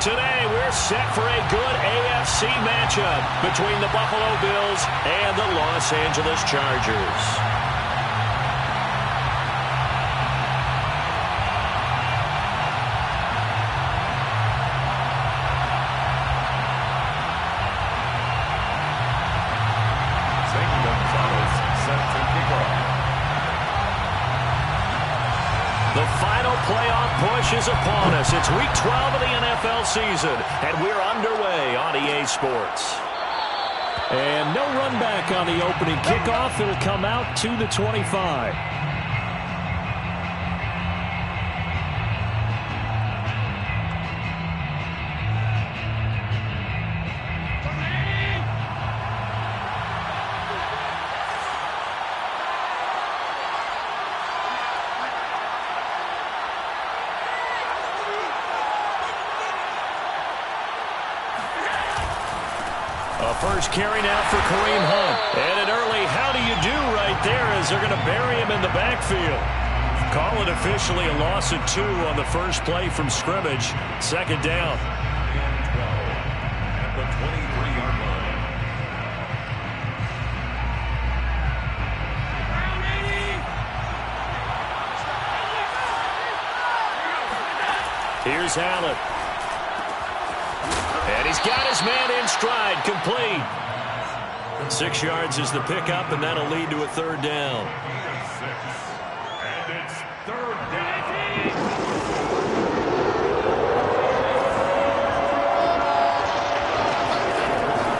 Today, we're set for a good AFC matchup between the Buffalo Bills and the Los Angeles Chargers. The final playoff push is upon us. It's Week 12 of the NFL season, and we're underway on EA Sports. And no run back on the opening kickoff. It'll come out to the 25. First carry now for Kareem Hunt. And an early how do you do right there as they're going to bury him in the backfield. Call it officially a loss of 2 on the first play from scrimmage. Second down. At the 23-yard line. Here's Allen. And he's got his man in stride, complete. 6 yards is the pickup, and that'll lead to a third down. And it's third down.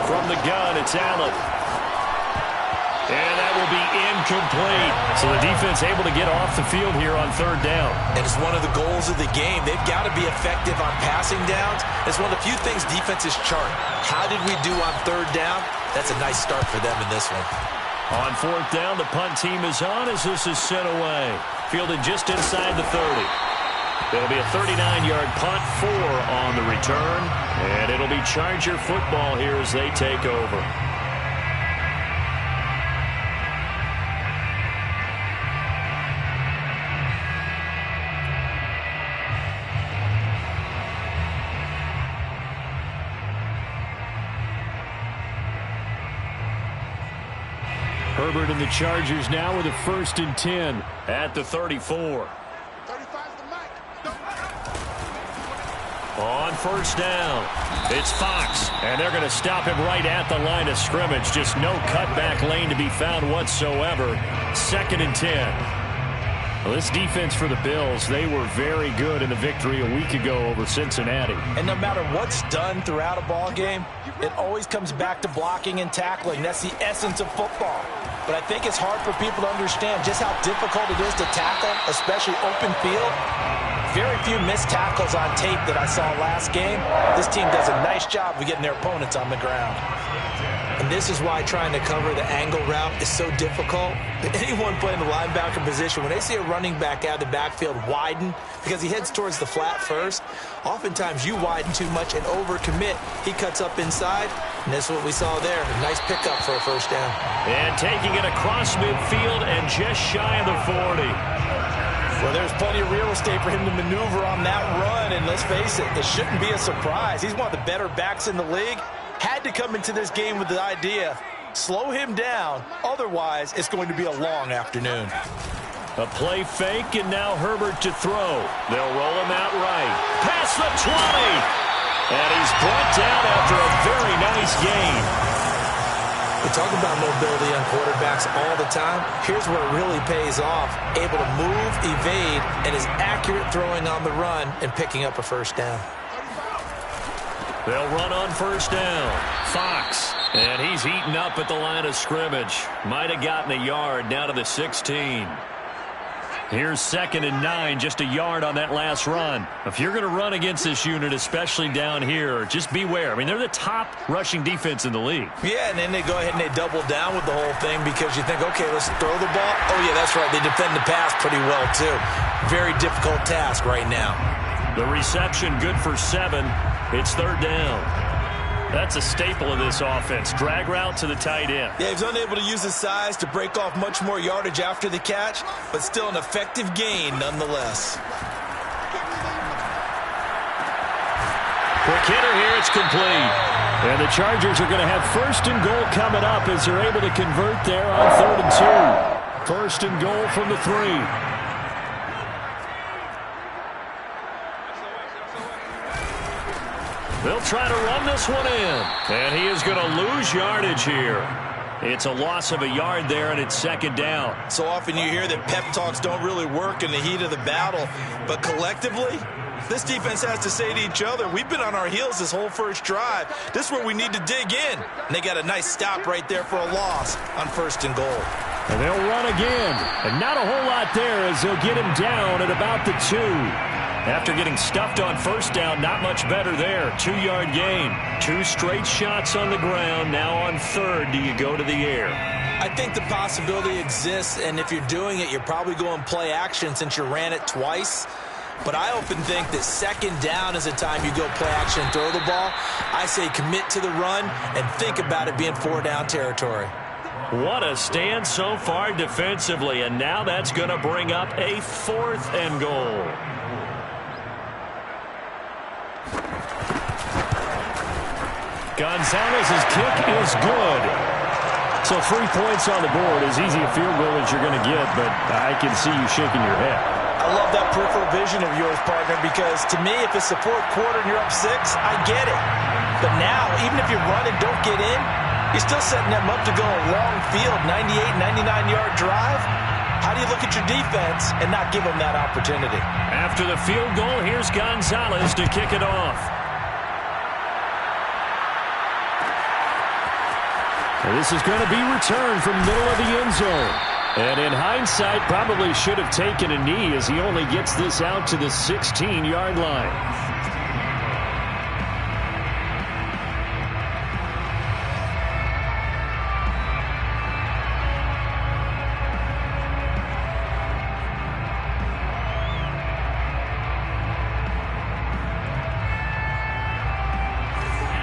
From the gun, it's Allen. And that will be incomplete. So the defense able to get off the field here on third down. And it's one of the goals of the game. They've got to be effective on passing downs. It's one of the few things defenses chart. How did we do on third down? That's a nice start for them in this one. On fourth down, the punt team is on as this is sent away. Fielded just inside the 30. It'll be a 39-yard punt, 4 on the return. And it'll be Charger football here as they take over. Herbert and the Chargers now with a 1st and 10 at the 34. On first down, it's Fox, and they're going to stop him right at the line of scrimmage. Just no cutback lane to be found whatsoever. 2nd and 10. Well, this defense for the Bills, they were very good in the victory a week ago over Cincinnati. And no matter what's done throughout a ball game, it always comes back to blocking and tackling. That's the essence of football. But I think it's hard for people to understand just how difficult it is to tackle, especially open field. Very few missed tackles on tape that I saw last game. This team does a nice job of getting their opponents on the ground. And this is why trying to cover the angle route is so difficult. Anyone playing the linebacker position, when they see a running back out of the backfield widen because he heads towards the flat first, oftentimes you widen too much and overcommit. He cuts up inside, and that's what we saw there. A nice pickup for a first down. And taking it across midfield and just shy of the 40. Well, there's plenty of real estate for him to maneuver on that run, and let's face it, it shouldn't be a surprise. He's one of the better backs in the league. Had to come into this game with the idea, slow him down, otherwise it's going to be a long afternoon. A play fake, and now Herbert to throw. They'll roll him out right. Past the 20! And he's brought down after a very nice gain. We talk about mobility on quarterbacks all the time. Here's where it really pays off. Able to move, evade, and is accurate throwing on the run and picking up a first down. They'll run on first down. Fox. And he's eaten up at the line of scrimmage. Might have gotten a yard down to the 16. Here's 2nd and 9, just a yard on that last run. If you're going to run against this unit, especially down here, just beware. I mean, they're the top rushing defense in the league. Yeah, and then they go ahead and they double down with the whole thing because you think, okay, let's throw the ball. Oh, yeah, that's right. They defend the pass pretty well, too. Very difficult task right now. The reception good for 7. It's third down. That's a staple of this offense. Drag route to the tight end. Yeah, he's unable to use his size to break off much more yardage after the catch, but still an effective gain nonetheless. Quick hitter here. It's complete. And the Chargers are going to have first and goal coming up as they're able to convert there on 3rd and 2. First and goal from the 3. They'll try to run this one in. And he is going to lose yardage here. It's a loss of a yard there, and it's 2nd down. So often you hear that pep talks don't really work in the heat of the battle. But collectively, this defense has to say to each other, we've been on our heels this whole first drive. This is where we need to dig in. And they got a nice stop right there for a loss on 1st and goal. And they'll run again. And not a whole lot there as they'll get him down at about the 2. After getting stuffed on 1st down, not much better there. 2-yard gain. 2 straight shots on the ground. Now on 3rd, do you go to the air? I think the possibility exists, and if you're doing it, you're probably going play action since you ran it twice. But I often think that 2nd down is a time you go play action and throw the ball. I say commit to the run and think about it being 4-down territory. What a stand so far defensively, and now that's going to bring up a 4th and goal. Gonzalez's kick is good. So 3 points on the board, as easy a field goal as you're going to get, but I can see you shaking your head. I love that peripheral vision of yours, partner, because to me, if it's the 4th quarter and you're up 6, I get it. But now, even if you run and don't get in, you're still setting them up to go a long field, 98, 99-yard drive. How do you look at your defense and not give them that opportunity? After the field goal, here's Gonzalez to kick it off. And this is going to be returned from middle of the end zone. And in hindsight, probably should have taken a knee as he only gets this out to the 16-yard line.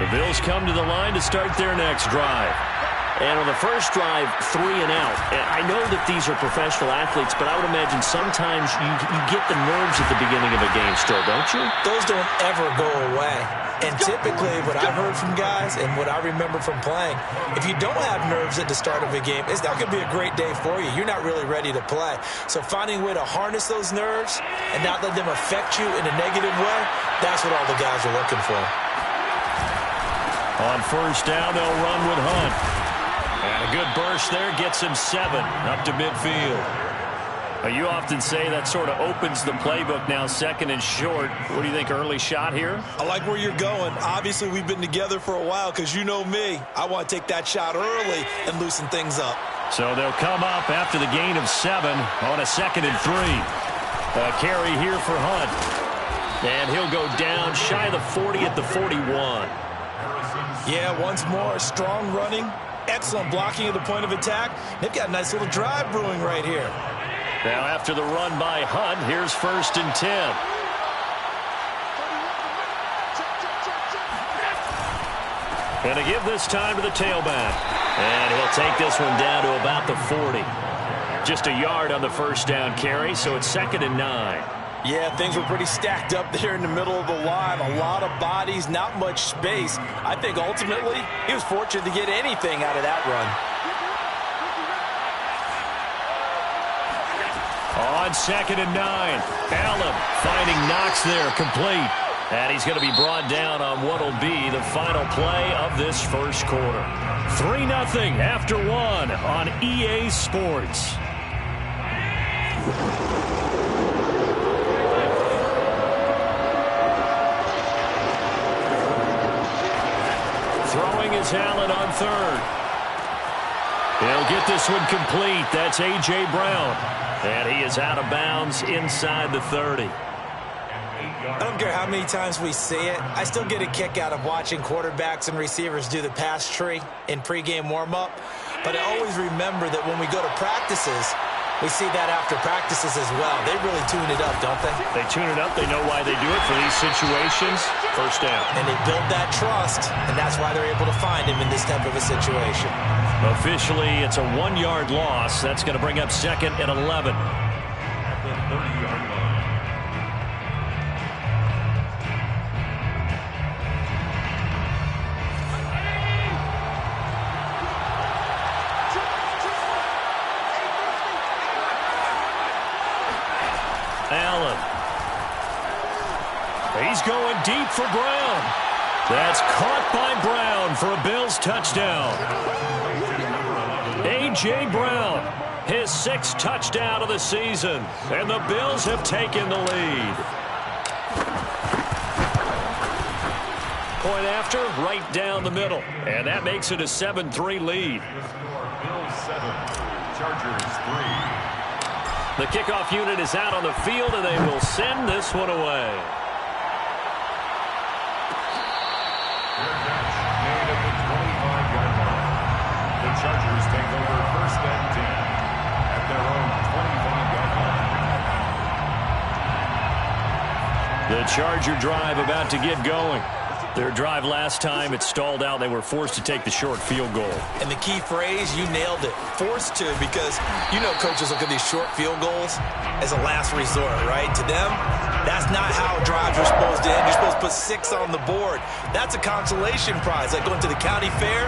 The Bills come to the line to start their next drive. And on the first drive, 3 and out. And I know that these are professional athletes, but I would imagine sometimes you get the nerves at the beginning of a game still, don't you? Those don't ever go away. And typically, what I've heard from guys and what I remember from playing, if you don't have nerves at the start of a game, it's not going to be a great day for you. You're not really ready to play. So finding a way to harness those nerves and not let them affect you in a negative way, that's what all the guys are looking for. On first down, they'll run with Hunt. And a good burst there gets him 7 up to midfield. You often say that sort of opens the playbook now, 2nd and short. What do you think, early shot here? I like where you're going. Obviously, we've been together for a while because you know me. I want to take that shot early and loosen things up. So they'll come up after the gain of 7 on a 2nd and 3. A carry here for Hunt. And he'll go down shy of the 40 at the 41. Yeah, once more, strong running. Excellent blocking at the point of attack. They've got a nice little drive brewing right here. Now after the run by Hunt, here's 1st and 10. Going to give this time to the tailback. And he'll take this one down to about the 40. Just a yard on the first down carry, so it's 2nd and 9. Yeah, things were pretty stacked up there in the middle of the line. A lot of bodies, not much space. I think ultimately he was fortunate to get anything out of that run. On 2nd and 9, Allen finding Knox there, complete. And he's going to be brought down on what will be the final play of this first quarter. 3-0 after 1 on EA Sports. Throwing is Allen on 3rd. He'll get this one complete. That's A.J. Brown. And he is out of bounds inside the 30. I don't care how many times we see it. I still get a kick out of watching quarterbacks and receivers do the pass tree in pregame warm-up. But I always remember that when we go to practices, we see that after practices as well. They really tune it up, don't they? They tune it up. They know why they do it for these situations. First down. And they build that trust, and that's why they're able to find him in this type of a situation. Officially, it's a 1-yard loss. That's going to bring up 2nd and 11. At the 30-yard line. is going deep for Brown. That's caught by Brown for a Bills touchdown. A.J. Brown, his 6th touchdown of the season, and the Bills have taken the lead. Point after, right down the middle, and that makes it a 7-3 lead. Bills 7, Chargers 3. The kickoff unit is out on the field, and they will send this one away. Their catch made at the 25-yard line. The Chargers take over 1st and 10 at their own 25-yard line. The Charger drive about to get going. Their drive last time, it stalled out. They were forced to take the short field goal. And the key phrase, you nailed it, forced to, because you know coaches look at these short field goals as a last resort, right? To them, that's not how drives are supposed to end. You're supposed to put 6 on the board. That's a consolation prize, like going to the county fair.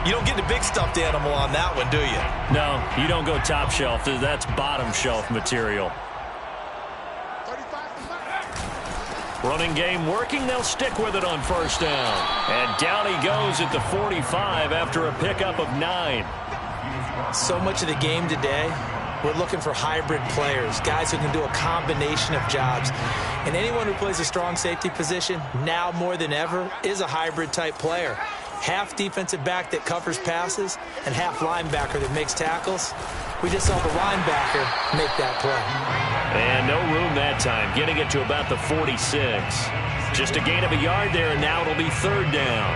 You don't get the big stuffed animal on that one, do you? No, you don't go top shelf. That's bottom shelf material. Running game working. They'll stick with it on 1st down. And down he goes at the 45 after a pickup of 9. So much of the game today, we're looking for hybrid players, guys who can do a combination of jobs. And anyone who plays a strong safety position, now more than ever, is a hybrid type player. Half defensive back that covers passes and half linebacker that makes tackles. We just saw the linebacker make that play. And no room that time, getting it to about the 46. Just a gain of a yard there, and now it'll be 3rd down.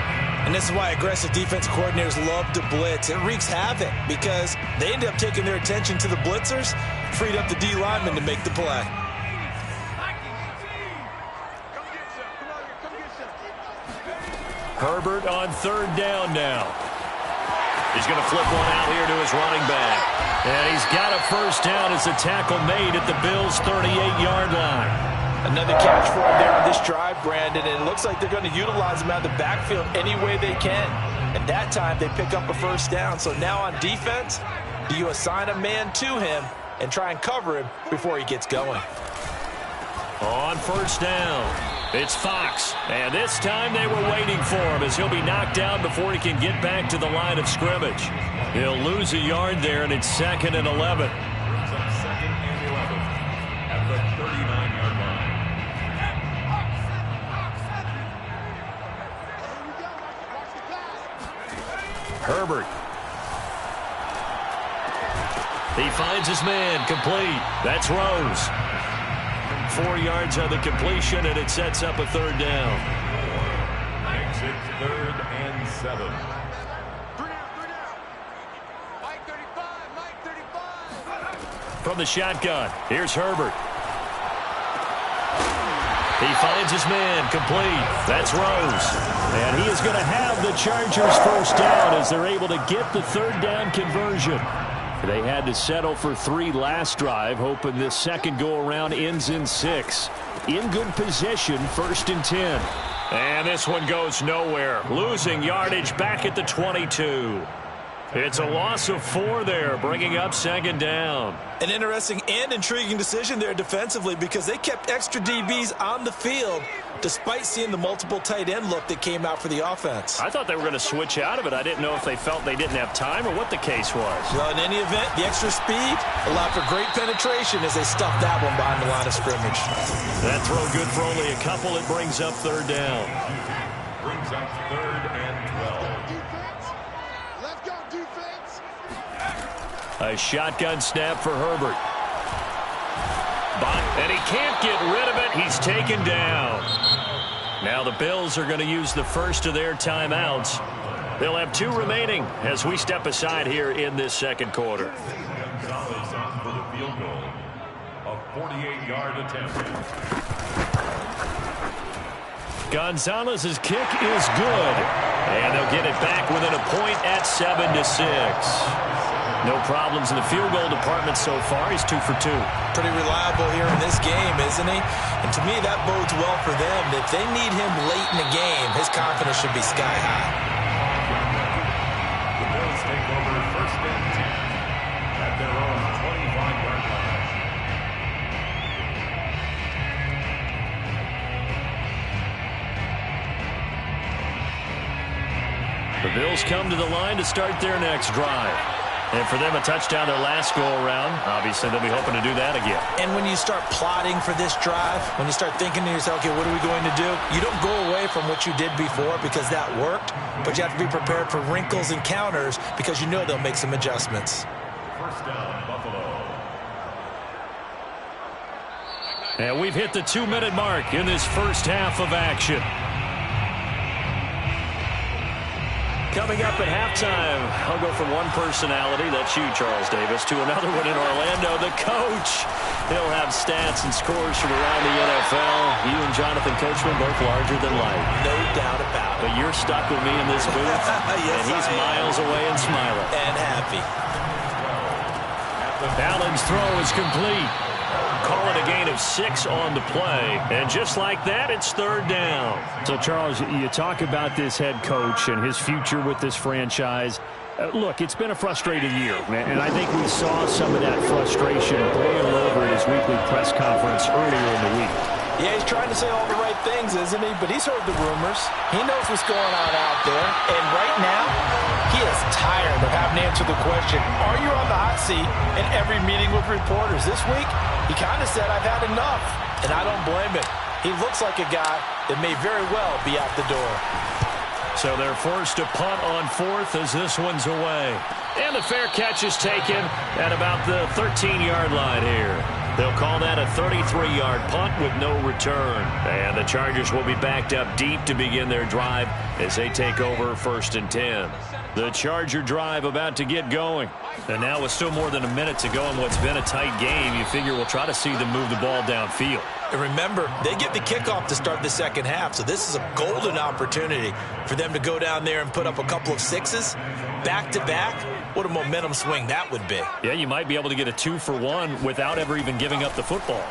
And this is why aggressive defense coordinators love to blitz. It wreaks havoc because they end up taking their attention to the blitzers, freed up the D lineman to make the play. Herbert on 3rd down now. He's going to flip one out here to his running back. And he's got a 1st down as a tackle made at the Bills' 38-yard line. Another catch for him there on this drive, Brandon, and it looks like they're going to utilize him out of the backfield any way they can. And that time they pick up a 1st down. So now on defense, do you assign a man to him and try and cover him before he gets going? On 1st down, it's Fox. And this time they were waiting for him as he'll be knocked down before he can get back to the line of scrimmage. He'll lose a yard there, and it's 2nd and 11. Brings up 2nd and 11 at the 39-yard line. Herbert. He finds his man, complete. That's Rose. 4 yards on the completion, and it sets up a 3rd down. Makes it 3rd and 7. From the shotgun, here's Herbert. He finds his man, complete. That's Rose. And he is going to have the Chargers' 1st down as they're able to get the 3rd down conversion. They had to settle for 3 last drive, hoping this second go-around ends in 6. In good position, 1st and 10. And this one goes nowhere. Losing yardage back at the 22. It's a loss of 4 there, bringing up 2nd down. An interesting and intriguing decision there defensively because they kept extra DBs on the field despite seeing the multiple tight end look that came out for the offense. I thought they were going to switch out of it. I didn't know if they felt they didn't have time or what the case was. Well, in any event, the extra speed allowed for great penetration as they stuffed that one behind the line of scrimmage. That throw good for only a couple. It brings up 3rd down. Brings up 3rd and 12. A shotgun snap for Herbert. And he can't get rid of it. He's taken down. Now the Bills are going to use the first of their timeouts. They'll have 2 remaining as we step aside here in this 2nd quarter. Gonzalez on for the field goal. A 48-yard attempt. Gonzalez's kick is good. And they'll get it back within a point at 7-6. No problems in the field goal department so far. He's 2 for 2. Pretty reliable here in this game, isn't he? And to me, that bodes well for them. If they need him late in the game, his confidence should be sky high. The Bills take over 1st and 10 at their own 25-yard line. The Bills come to the line to start their next drive. And for them, a touchdown their last go-around. Obviously, they'll be hoping to do that again. And when you start plotting for this drive, when you start thinking to yourself, okay, what are we going to do? You don't go away from what you did before because that worked, but you have to be prepared for wrinkles and counters because you know they'll make some adjustments. First down, Buffalo. And we've hit the 2-minute mark in this first half of action. Coming up at halftime, I'll go from one personality, that's you, Charles Davis, to another one in Orlando, the coach. He'll have stats and scores from around the NFL. You and Jonathan Coachman both larger than life. No doubt about it. But you're stuck with me in this booth, yes, and he's miles away and smiling. And happy. Allen's throw is complete. Call it a gain of 6 on the play. And just like that, it's third down. So, Charles, you talk about this head coach and his future with this franchise. Look, it's been a frustrating year, and I think we saw some of that frustration boil over at his weekly press conference earlier in the week. Yeah, he's trying to say all the right things, isn't he? But he's heard the rumors. He knows what's going on out there. And right now, he is tired of having to answer the question, are you on the hot seat in every meeting with reporters? This week, he kind of said, I've had enough. And I don't blame him. He looks like a guy that may very well be out the door. So they're forced to punt on 4th as this one's away. And the fair catch is taken at about the 13-yard line here. They'll call that a 33-yard punt with no return. And the Chargers will be backed up deep to begin their drive as they take over 1st and 10. The Charger drive about to get going. And now with still more than a minute to go in what's been a tight game, you figure we'll try to see them move the ball downfield. And remember, they get the kickoff to start the second half, so this is a golden opportunity for them to go down there and put up a couple of 6s back-to-back. What a momentum swing that would be. Yeah, you might be able to get a 2-for-1 without ever even giving up the football.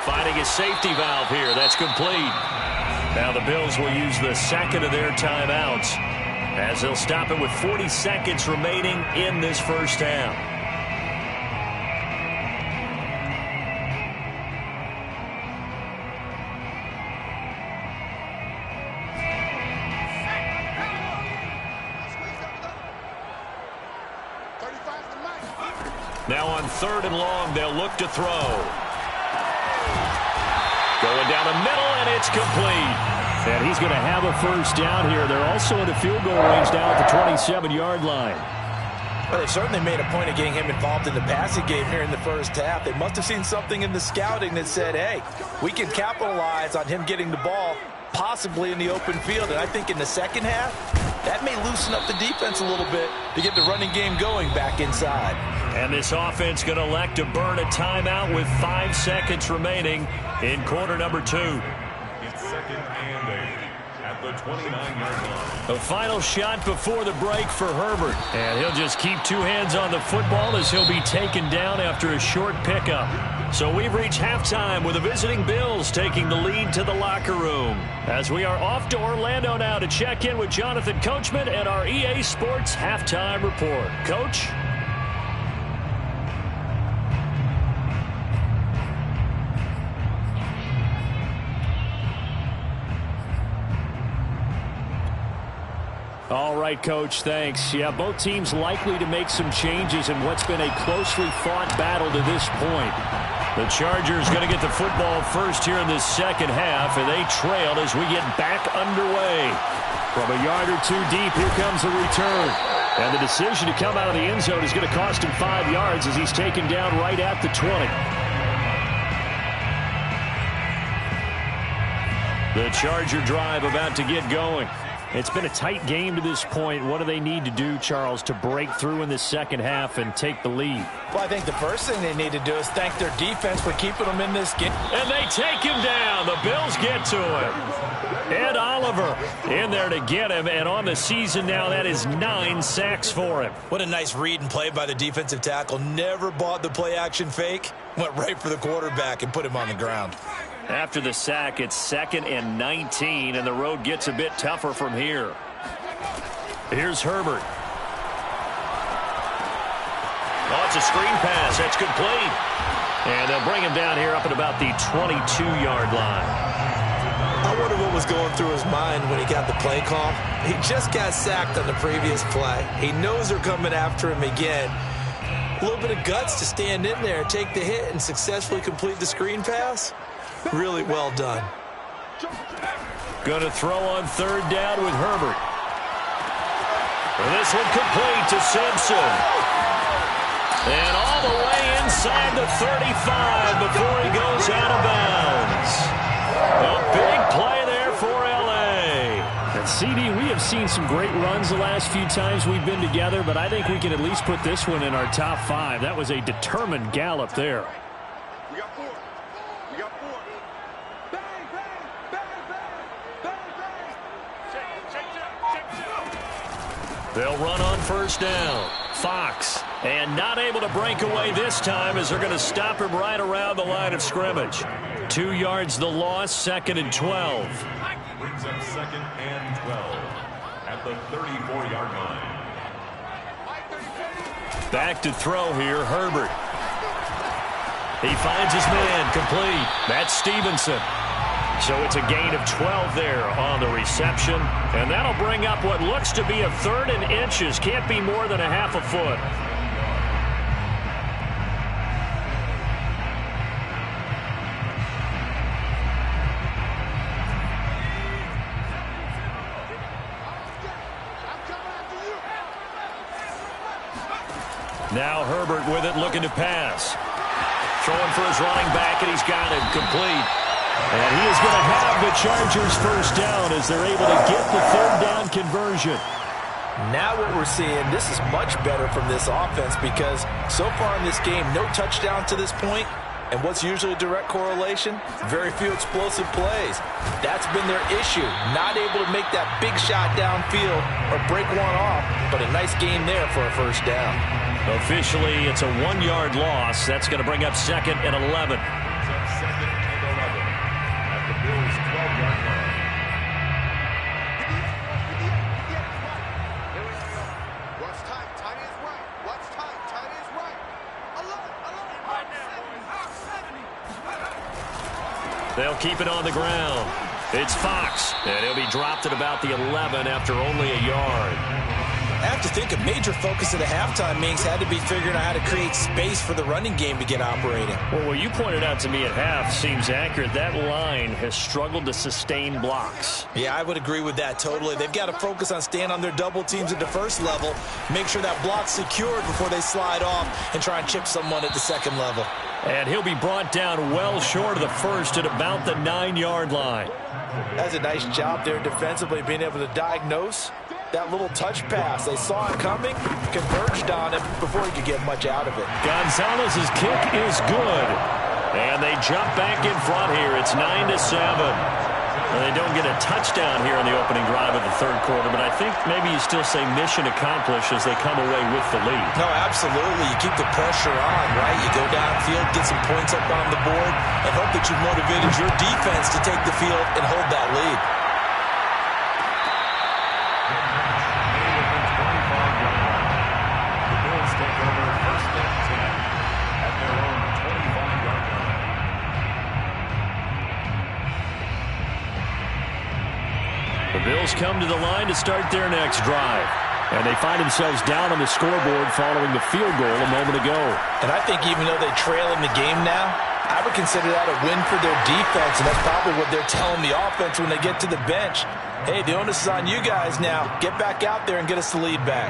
Finding a safety valve here. That's complete. Now the Bills will use the second of their timeouts as they'll stop it with 40 seconds remaining in this first half. Now on 3rd and long, they'll look to throw. Going down the middle, and it's complete. And he's going to have a first down here. They're also in the field goal range now at the 27-yard line. Well, they certainly made a point of getting him involved in the passing game here in the first half. They must have seen something in the scouting that said, hey, we can capitalize on him getting the ball possibly in the open field. And I think in the second half, that may loosen up the defense a little bit to get the running game going back inside. And this offense going to elect to burn a timeout with 5 seconds remaining in quarter number 2. It's 2nd and 8 at the 29-yard line. A final shot before the break for Herbert. And he'll just keep 2 hands on the football as he'll be taken down after a short pickup. So we've reached halftime with the visiting Bills taking the lead to the locker room. As we are off to Orlando now to check in with Jonathan Coachman and our EA Sports Halftime Report. Coach? All right, Coach, thanks. Yeah, both teams likely to make some changes in what's been a closely fought battle to this point. The Chargers going to get the football first here in this second half, and they trail as we get back underway. From a yard or 2 deep, here comes the return. And the decision to come out of the end zone is going to cost him 5 yards as he's taken down right at the 20. The Charger drive about to get going. It's been a tight game to this point. What do they need to do, Charles, to break through in the second half and take the lead? Well, I think the first thing they need to do is thank their defense for keeping them in this game. And they take him down. The Bills get to him. Ed Oliver in there to get him. And on the season now, that is 9 sacks for him. What a nice read and play by the defensive tackle. Never bought the play-action fake. Went right for the quarterback and put him on the ground. After the sack, it's 2nd and 19, and the road gets a bit tougher from here. Here's Herbert. Oh, it's a screen pass. That's complete. And they'll bring him down here up at about the 22-yard line. I wonder what was going through his mind when he got the play call? He just got sacked on the previous play. He knows they're coming after him again. A little bit of guts to stand in there, take the hit, and successfully complete the screen pass. Really well done. Going to throw on third down with Herbert. This one complete to Simpson. And all the way inside the 35 before he goes out of bounds. A big play there for L.A. And CD, we have seen some great runs the last few times we've been together, but I think we can at least put this one in our top 5. That was a determined gallop there. We got 4. We got 4. Bang, bang, bang, bang, bang, bang. They'll run on first down. Fox. And not able to break away this time as they're going to stop him right around the line of scrimmage. 2 yards the loss, 2nd and 12. Brings up 2nd and 12 at the 34-yard line. Back to throw here, Herbert. He finds his man, complete. That's Stevenson. So it's a gain of 12 there on the reception. And that'll bring up what looks to be a 3rd and inches. Can't be more than a half a foot. Now Herbert with it, looking to pass. Throwing for his running back, and he's got it complete. And he is going to have the Chargers first down as they're able to get the 3rd down conversion. Now what we're seeing, this is much better from this offense because so far in this game, no touchdown to this point. And what's usually a direct correlation? Very few explosive plays. That's been their issue. Not able to make that big shot downfield or break one off, but a nice game there for a first down. Officially, it's a 1-yard loss. That's going to bring up 2nd and 11. At the Bills' 12-yard line. What's tight? Tight is right. What's tight? Tight is right. Alert! Right now, They'll keep it on the ground. It's Fox, and he'll be dropped at about the 11 after only a yard. I have to think a major focus of the halftime meetings had to be figuring out how to create space for the running game to get operating. Well, what you pointed out to me at half seems accurate. That line has struggled to sustain blocks. Yeah, I would agree with that totally. They've got to focus on staying on their double teams at the first level, make sure that block's secured before they slide off and try and chip someone at the second level. And he'll be brought down well short of the first at about the 9-yard line. That's a nice job there defensively, being able to diagnose that little touch pass. They saw it coming, converged on it before he could get much out of it. Gonzalez's kick is good. And they jump back in front here. It's 9-7. And they don't get a touchdown here in the opening drive of the 3rd quarter, but I think maybe you still say mission accomplished as they come away with the lead. No, absolutely. You keep the pressure on, right? You go downfield, get some points up on the board, and hope that you've motivated your defense to take the field and hold that lead. The Bills take over 1st and 10 at their own 25-yard line. The Bills come to the line to start their next drive. And they find themselves down on the scoreboard following the field goal a moment ago. And I think even though they trail in the game now, I would consider that a win for their defense, and that's probably what they're telling the offense when they get to the bench. Hey, the onus is on you guys now. Get back out there and get us the lead back.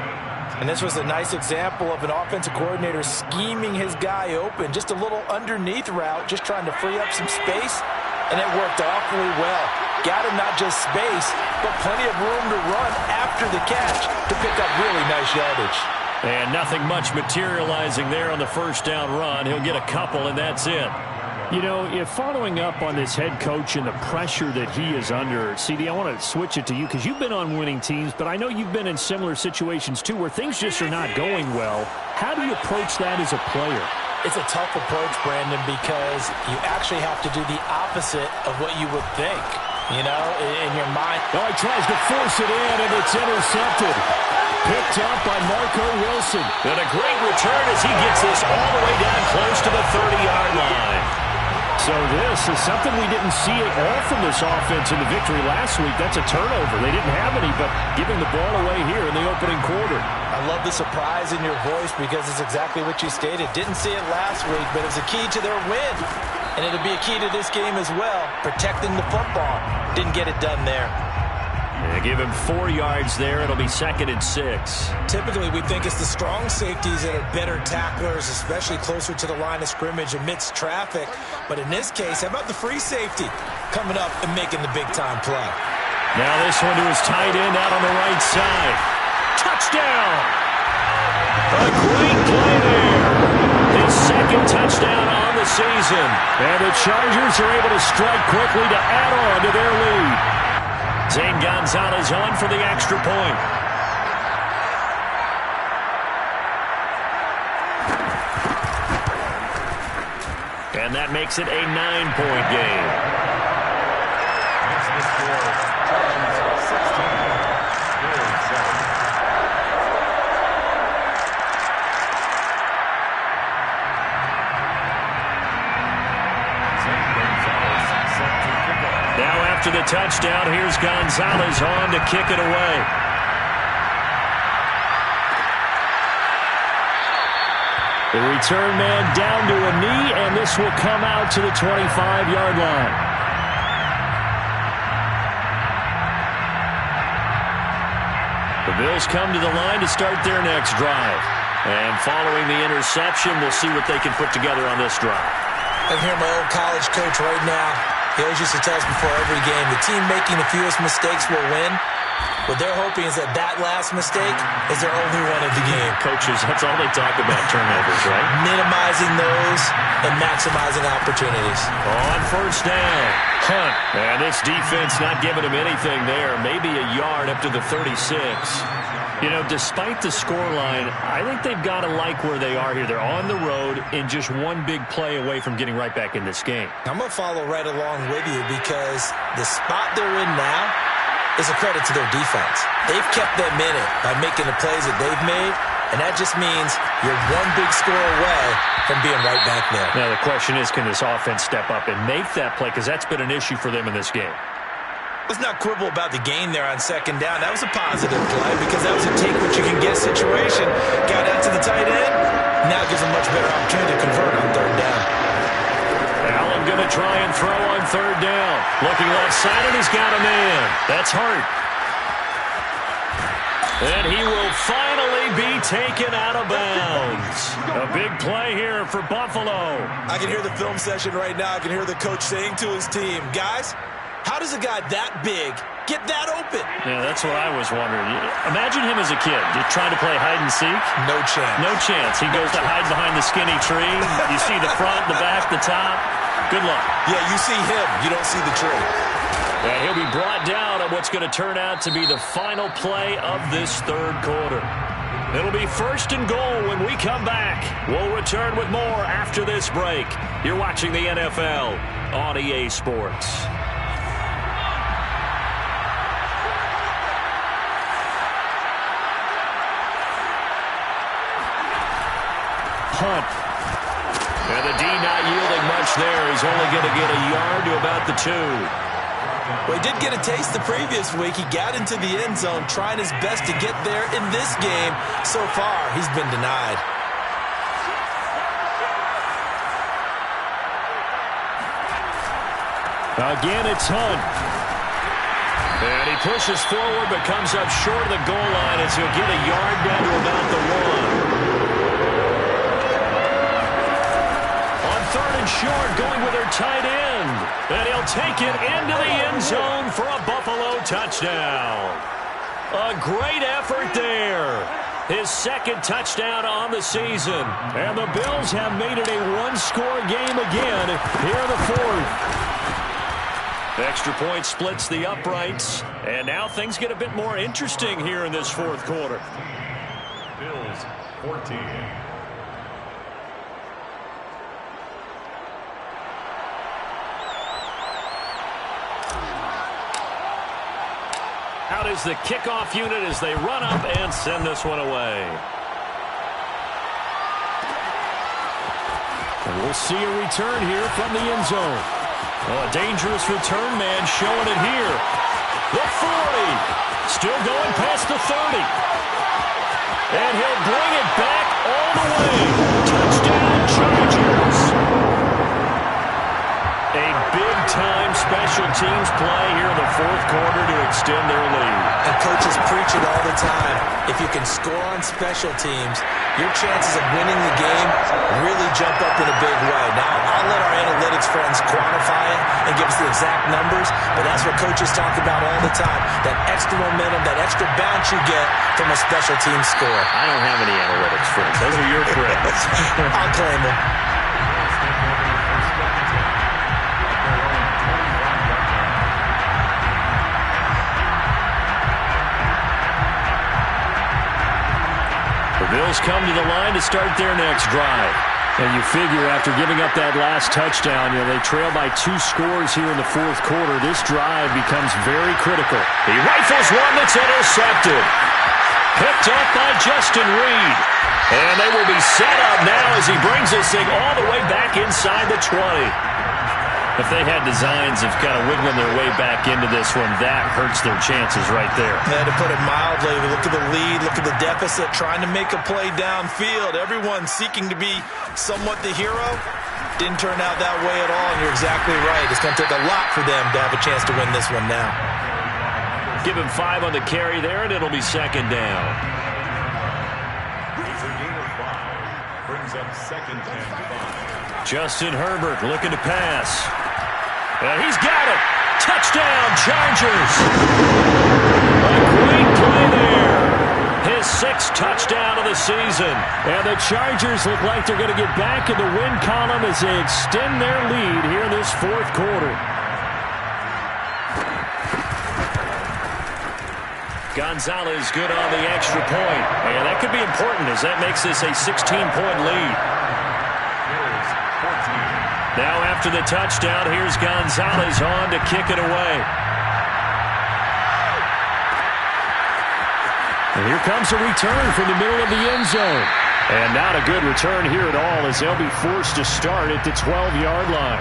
And this was a nice example of an offensive coordinator scheming his guy open. Just a little underneath route, just trying to free up some space, and it worked awfully well. Got him not just space, but plenty of room to run after the catch to pick up really nice yardage. And nothing much materializing there on the first down run. He'll get a couple, and that's it. You know, if following up on this head coach and the pressure that he is under, CD, I want to switch it to you because you've been on winning teams, but I know you've been in similar situations too where things just are not going well. How do you approach that as a player? It's a tough approach, Brandon, because you actually have to do the opposite of what you would think, you know, in your mind. Oh, he tries to force it in, and it's intercepted. Picked up by Marco Wilson. And a great return as he gets this all the way down close to the 30-yard line. So this is something we didn't see at all from this offense in the victory last week. That's a turnover. They didn't have any, but giving the ball away here in the opening quarter. I love the surprise in your voice because it's exactly what you stated. Didn't see it last week, but it was a key to their win. And it'll be a key to this game as well, protecting the football. Didn't get it done there. Yeah, give him 4 yards there. It'll be 2nd and 6. Typically, we think it's the strong safeties that are better tacklers, especially closer to the line of scrimmage amidst traffic. But in this case, how about the free safety coming up and making the big-time play? Now this one to his tight end out on the right side. Touchdown! A great play there. His 2nd touchdown on the season. And the Chargers are able to strike quickly to add on to their lead. Zane Gonzalez on for the extra point. And that makes it a 9-point game. That's the score. Chargers 16, Bills 7. Now after the touchdown, here's Gonzalez on to kick it away. The return man down to a knee, and this will come out to the 25-yard line. The Bills come to the line to start their next drive. And following the interception, we'll see what they can put together on this drive. I'm here, my old college coach right now. He always used to tell us before every game, the team making the fewest mistakes will win. What they're hoping is that that last mistake is their only one of the game. Coaches, that's all they talk about, turnovers, right? Minimizing those and maximizing opportunities. On first down, Hunt. And this defense not giving him anything there. Maybe a yard up to the 36. You know, despite the scoreline, I think they've got to like where they are here. They're on the road and just one big play away from getting right back in this game. I'm going to follow right along with you because the spot they're in now is a credit to their defense. They've kept them in it by making the plays that they've made, and that just means you're one big score away from being right back there. Now the question is, can this offense step up and make that play? Because that's been an issue for them in this game. Let's not quibble about the gain there on second down. That was a positive play because that was a take-what-you-can-get situation. Got out to the tight end. Now gives a much better opportunity to convert on third down. Allen going to try and throw on third down. Looking left side, and he's got a man. That's Hart. And he will finally be taken out of bounds. A big play here for Buffalo. I can hear the film session right now. I can hear the coach saying to his team, guys, how does a guy that big get that open? Yeah, that's what I was wondering. Imagine him as a kid, just trying to play hide and seek. No chance. No chance. He goes to hide behind the skinny tree. You see the front, the back, the top. Good luck. Yeah, you see him. You don't see the tree. And he'll be brought down on what's going to turn out to be the final play of this third quarter. It'll be 1st and goal when we come back. We'll return with more after this break. You're watching the NFL on EA Sports. Hunt. And the D not yielding much there. He's only going to get a yard to about the 2. Well, he did get a taste the previous week. He got into the end zone trying his best to get there in this game. So far, he's been denied. Again, it's Hunt. And he pushes forward but comes up short of the goal line as he'll get a yard down to about the 1. Third and short, going with their tight end. And he'll take it into the end zone for a Buffalo touchdown. A great effort there. His 2nd touchdown on the season. And the Bills have made it a one-score game again here in the 4th. Extra point splits the uprights. And now things get a bit more interesting here in this 4th quarter. Bills 14. Out is the kickoff unit as they run up and send this one away. We'll see a return here from the end zone. Oh, a dangerous return man showing it here. The 40. Still going past the 30. And he'll bring it back all the way. Touchdown, Chargers. A big-time special teams play here in the fourth quarter to extend their lead. And coaches preach it all the time. If you can score on special teams, your chances of winning the game really jump up in a big way. Now, I'll let our analytics friends quantify it and give us the exact numbers, but that's what coaches talk about all the time. That extra momentum, that extra bounce you get from a special team score. I don't have any analytics friends. Those are your friends. I'll claim them. The Bills come to the line to start their next drive. And you figure after giving up that last touchdown, they trail by 2 scores here in the fourth quarter. This drive becomes very critical. He rifles one that's intercepted. Picked up by Justin Reed. And they will be set up now as he brings this thing all the way back inside the 20. If they had designs of kind of wiggling their way back into this one, that hurts their chances right there. Yeah, to put it mildly, look at the lead, look at the deficit, trying to make a play downfield. Everyone seeking to be somewhat the hero. Didn't turn out that way at all, and you're exactly right. It's going to take a lot for them to have a chance to win this one now. Give him 5 on the carry there, and it'll be second down. It's a gain of 5. Brings up second and 5. Justin Herbert looking to pass. And he's got it. Touchdown, Chargers. A great play there. His 6th touchdown of the season. And the Chargers look like they're going to get back in the win column as they extend their lead here in this fourth quarter. Gonzalez good on the extra point. And that could be important as that makes this a 16-point lead. Now after the touchdown, here's Gonzalez on to kick it away. And here comes a return from the middle of the end zone. And not a good return here at all as they'll be forced to start at the 12-yard line.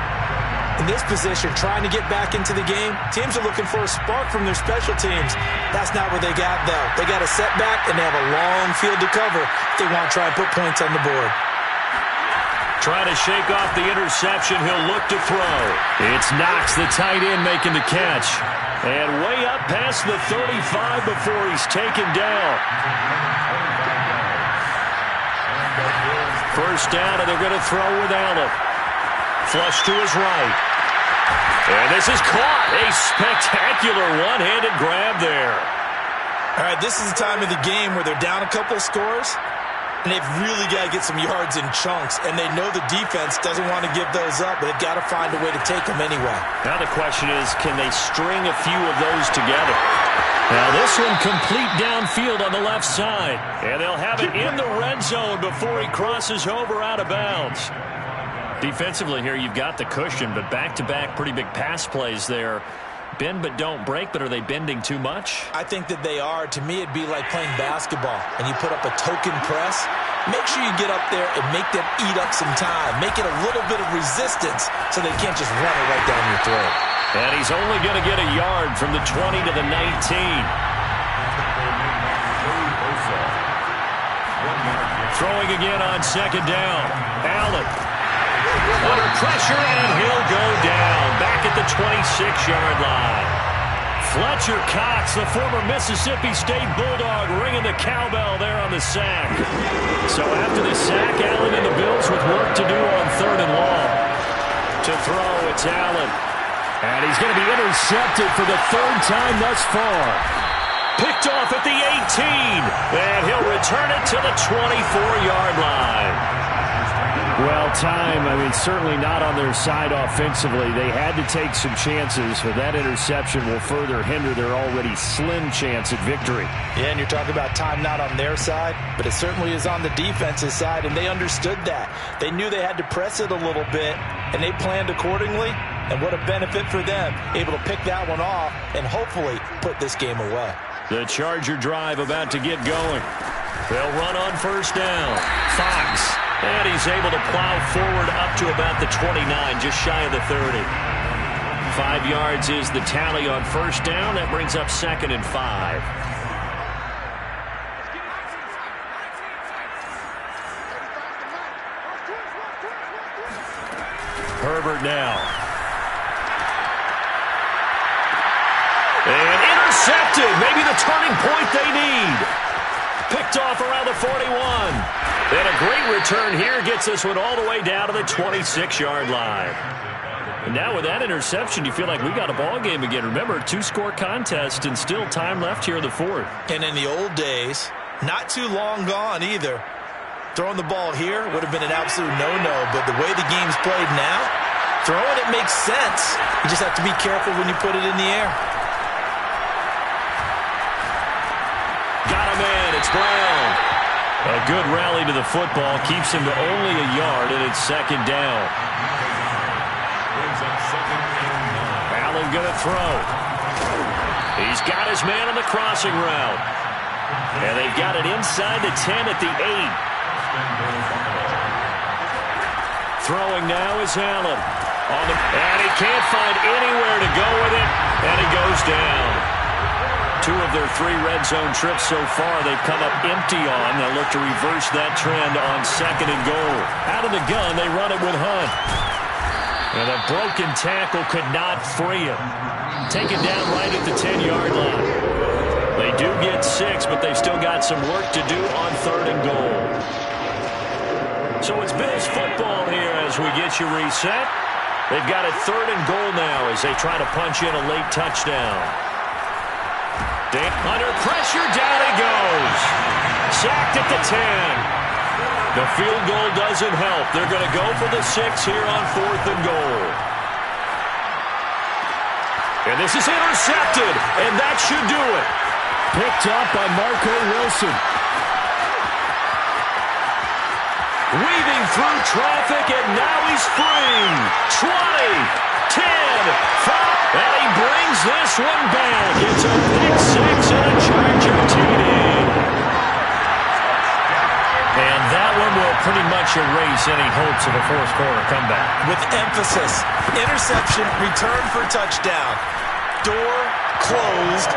In this position, trying to get back into the game, teams are looking for a spark from their special teams. That's not what they got, though. They got a setback, and they have a long field to cover if they want to try and put points on the board. Trying to shake off the interception. He'll look to throw. It's Knox, the tight end, making the catch. And way up past the 35 before he's taken down. First down, and they're going to throw with Allen. Flush to his right. And this is caught. A spectacular one-handed grab there. All right, this is the time of the game where they're down a couple scores, and they've really got to get some yards in chunks, and they know the defense doesn't want to give those up, but they've got to find a way to take them anyway. Now the question is, can they string a few of those together? Now this one complete downfield on the left side, and they'll have it in the red zone before he crosses over out of bounds. Defensively here, you've got the cushion, but back-to-back pretty big pass plays there. Bend but don't break, but are they bending too much? I think that they are. To me, it'd be like playing basketball, and you put up a token press. Make sure you get up there and make them eat up some time. Make it a little bit of resistance so they can't just run it right down your throat. And he's only going to get a yard from the 20 to the 19. Throwing again on second down. Allen under pressure, and he'll go down back at the 26-yard line. Fletcher Cox, the former Mississippi State Bulldog, ringing the cowbell there on the sack. So after the sack, Allen and the Bills with work to do on 3rd and long. To throw, it's Allen. And he's going to be intercepted for the 3rd time thus far. Picked off at the 18, and he'll return it to the 24-yard line. Well, certainly not on their side offensively. They had to take some chances, but that interception will further hinder their already slim chance at victory. Yeah, and you're talking about time not on their side, but it certainly is on the defense's side, and they understood that. They knew they had to press it a little bit, and they planned accordingly, and what a benefit for them, able to pick that one off and hopefully put this game away. The Charger drive about to get going. They'll run on first down. Fox. And he's able to plow forward up to about the 29, just shy of the 30. 5 yards is the tally on first down. That brings up 2nd and 5. Herbert now. And intercepted. Maybe the turning point they need. Picked off around the 41. And a great return here gets this one all the way down to the 26-yard line. And now with that interception, you feel like we got a ball game again. Remember, 2-score contest and still time left here in the 4th. And in the old days, not too long gone either, throwing the ball here would have been an absolute no-no. But the way the game's played now, throwing it makes sense. You just have to be careful when you put it in the air. Got a man. It's Brown. A good rally to the football keeps him to only a yard, and it's 2nd down. Allen going to throw. He's got his man on the crossing route. And they've got it inside the 10 at the 8. Throwing now is Allen. And he can't find anywhere to go with it, and he goes down. 2 of their 3 red zone trips so far they've come up empty on. They'll look to reverse that trend on 2nd and goal. Out of the gun, they run it with Hunt. And a broken tackle could not free him. Taken down right at the 10-yard line. They do get 6, but they've still got some work to do on 3rd and goal. So it's Bills football here as we get you reset. They've got it 3rd and goal now as they try to punch in a late touchdown. Under pressure, down he goes. Sacked at the 10. The field goal doesn't help. They're going to go for the 6 here on 4th and goal. And this is intercepted, and that should do it. Picked up by Marco Wilson. Weaving through traffic, and now he's free. 20, 10, 5. And he brings this one back. It's a pick 6 and a Charger TD. And that one will pretty much erase any hopes of a 4th-quarter comeback. With emphasis, interception, return for touchdown. Door closed,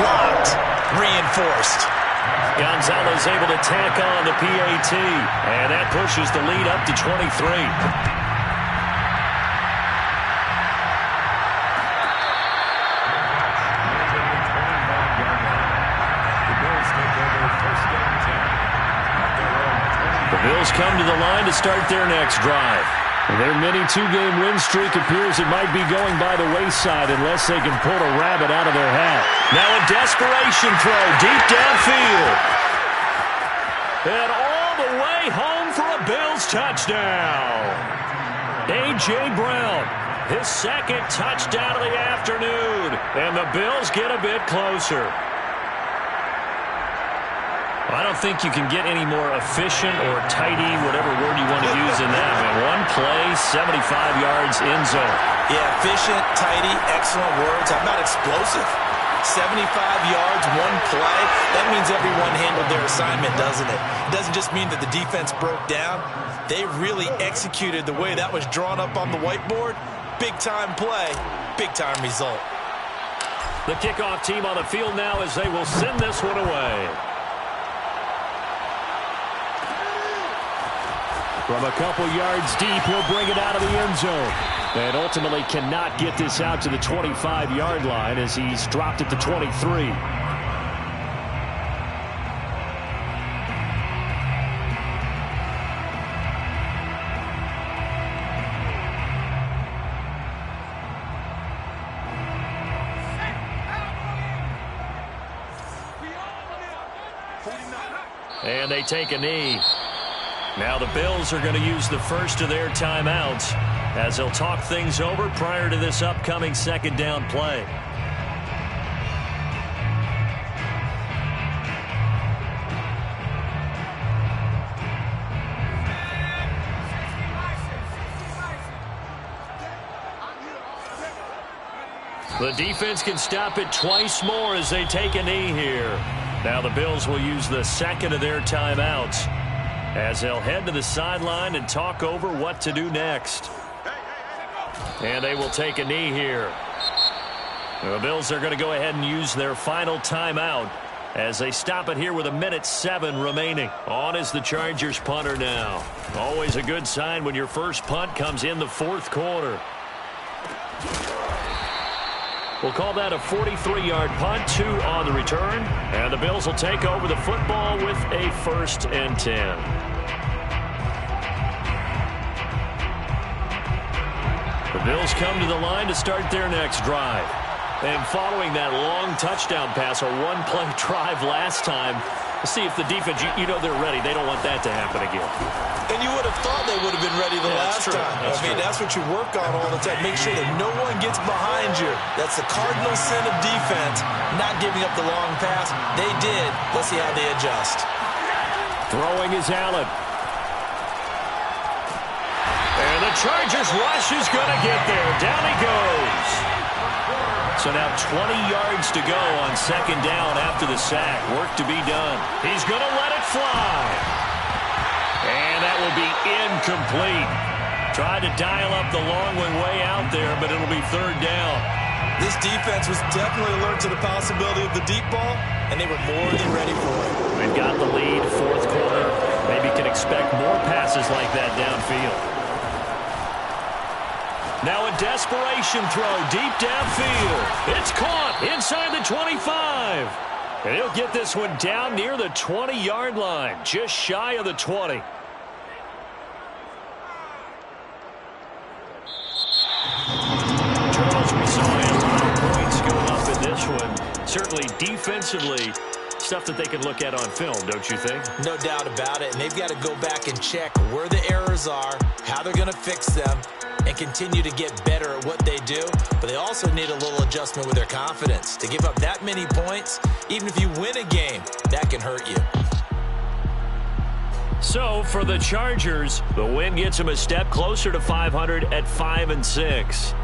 locked, reinforced. Gonzalez able to tack on the PAT. And that pushes the lead up to 23. Bills come to the line to start their next drive. Their mini 2-game win streak appears it might be going by the wayside unless they can pull a rabbit out of their hat. Now a desperation throw deep downfield. And all the way home for a Bills touchdown. A.J. Brown, his 2nd touchdown of the afternoon. And the Bills get a bit closer. I don't think you can get any more efficient or tidy, whatever word you want to use in that. Man, 1 play, 75 yards in zone. Yeah, efficient, tidy, excellent words. How about explosive? 75 yards, 1 play. That means everyone handled their assignment, doesn't it? It doesn't just mean that the defense broke down. They really executed the way that was drawn up on the whiteboard. Big-time play, big-time result. The kickoff team on the field now as they will send this one away. From a couple yards deep, he'll bring it out of the end zone. And ultimately cannot get this out to the 25-yard line as he's dropped at the 23. And they take a knee. Now the Bills are going to use the first of their timeouts as they'll talk things over prior to this upcoming 2nd down play. The defense can stop it twice more as they take a knee here. Now the Bills will use the 2nd of their timeouts. as they'll head to the sideline and talk over what to do next. And they will take a knee here. The Bills are going to go ahead and use their final timeout as they stop it here with 1:07 remaining. On is the Chargers punter now. Always a good sign when your first punt comes in the fourth quarter. We'll call that a 43-yard punt, 2 on the return. And the Bills will take over the football with a 1st and 10. The Bills come to the line to start their next drive. And following that long touchdown pass, a one-play drive last time, let's see if the defense, you know they're ready. They don't want that to happen again. And you would have thought they would have been ready the last time. That's what you work on all the time. Make sure that no one gets behind you. That's the cardinal sin of defense, not giving up the long pass. They did. Let's see how they adjust. Throwing is Allen. And the Chargers rush is going to get there. Down he goes. So now 20 yards to go on 2nd down after the sack. Work to be done. He's going to let it fly. And that will be incomplete. Tried to dial up the long way out there, but it'll be 3rd down. This defense was definitely alert to the possibility of the deep ball, and they were more than ready for it. We've got the lead, 4th quarter. Maybe can expect more passes like that downfield. Now a desperation throw deep downfield. It's caught inside the 25. And he'll get this one down near the 20-yard line, just shy of the 20. Charles, we saw a lot of points going up in this one. Certainly defensively, stuff that they can look at on film, don't you think? No doubt about it. And they've got to go back and check where the errors are, how they're going to fix them, and continue to get better at what they do. But they also need a little adjustment with their confidence. To give up that many points, even if you win a game, that can hurt you. So for the Chargers, the win gets them a step closer to 500 at 5-6.